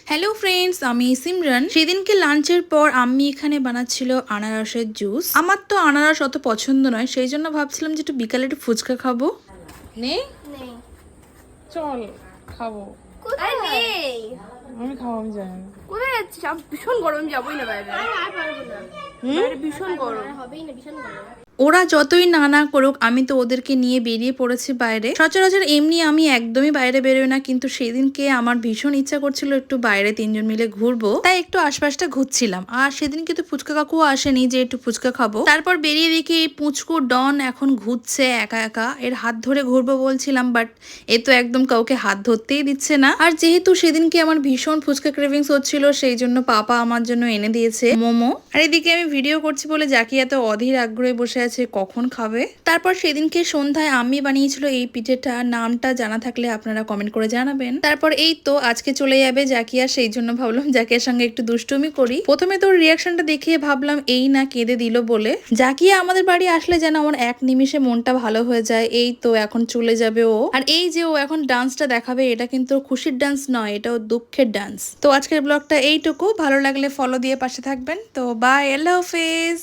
Hello friends, আমি সিমরান। সেদিনকে লাঞ্চের পর আম্মি এখানে বানাচ্ছিল আনারসের জুস। আমার তো আনারস অত পছন্দ নয়, সেই জন্য ভাবছিলাম যে একটু বিকালে একটু ফুচকা খাবো। নেই নেই। চল খাবো। কোথায় নেই? আমি খাবো, আমি জানি। কোথায় যাচ্ছিস? ভীষণ গরম, যাবোই না বাইরে। আর পারবো না, বাইরে ভীষণ গরম। হবেই না, ভীষণ গরম। ওরা যতই না না করুক, আমি তো ওদেরকে নিয়ে বেরিয়ে পড়েছি বাইরে। সচরাচর এমনি আমি একদমই বাইরে বেরোই না, কিন্তু সেদিনকে আমার ভীষণ ইচ্ছা করছিল একটু বাইরে তিনজন মিলে ঘুরবো, তাই একটু আশপাশটা ঘুরছিলাম। আর সেদিনকে তো ফুচকা কাকুও আসেনি যে একটু ফুচকা খাবো। তারপর বেরিয়ে দেখি এই পুচকু ডন এখন ঘুরছে একা একা। এর হাত ধরে ঘুরবো বলছিলাম, বাট এ তো একদম কাউকে হাত ধরতেই দিচ্ছে না। আর যেহেতু সেদিনকে আমার ভীষণ ফুচকা ক্রেভিংস হচ্ছিল, সেই জন্য পাপা আমার জন্য এনে দিয়েছে মোমো। আর এদিকে আমি ভিডিও করছি বলে জাকি এত অধীর আগ্রহে বসে আছে কখন খাবে। তারপর সেদিনকে সন্ধ্যায় আম্মি বানিয়েছিল এই পিঠেটা, নামটা জানা থাকলে আপনারা কমেন্ট করে জানাবেন। তারপর এই তো আজকে চলে যাবে জাকিয়া, সেই জন্য ভাবলাম জাকিয়ার সঙ্গে একটু দুষ্টুমি করি। প্রথমে তোর রিয়াকশনটা দেখিয়ে ভাবলাম এই না কেঁদে দিল বলে। জাকিয়া আমাদের বাড়ি আসলে যেন আমার এক নিমিষে মনটা ভালো হয়ে যায়। এই তো এখন চলে যাবে ও। আর এই যে ও এখন ডান্সটা দেখাবে, এটা কিন্তু খুশির ডান্স নয়, এটা দুঃখের ডান্স। তো আজকের ব্লগটা এইটুকু। ভালো লাগলে ফলো দিয়ে পাশে থাকবেন। তো বাই, আল্লাহ হাফেজ।